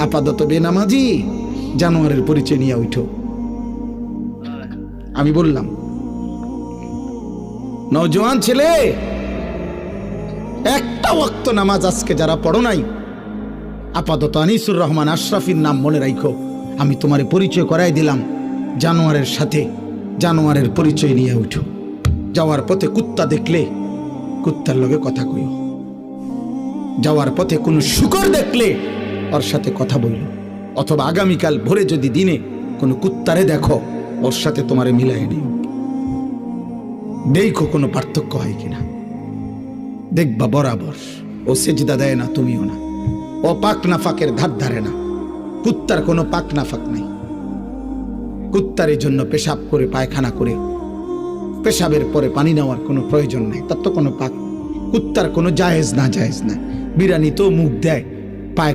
আপাতত বেনামাজি, জানোয়ারের পরিচয় নিয়ে উঠো। আমি বললাম, নওজোয়ান ছেলে, একটা ওয়াক্ত নামাজ আজকে যারা পড়ো নাই, আপাতত আনিসুর রহমান আশরাফির নাম মনে রাখো। আমি তোমার পরিচয় করাই দিলাম জানোয়ারের সাথে, জানোয়ারের পরিচয় নিয়ে উঠো। যাওয়ার পথে কুত্তা দেখলে কুত্তার লগে কথা কইও, যাওয়ার পথে কোনো শুকর দেখলে ওর সাথে কথা বইল, অথবা আগামীকাল ভোরে যদি দিনে কোনো কুত্তারে দেখো, ওর সাথে তোমারে মিলাই নিও, দেখো কোনো পার্থক্য হয় কিনা। দেখবা বরাবর ও সেজদা দেয় না, তুমিও না। ও পাক নাফাকের ধার ধারে না। কুত্তার কোনো পাক নাফাক নাই। কুত্তার এই জন্য পেশাব করে পায়খানা করে পেশাবের পরে পানি নেওয়ার কোনো প্রয়োজন নাই, তার তো কোনো পাক। কুত্তার কোনো জায়েজ না জায়েজ না। বিরানি তো মুখ দেয়,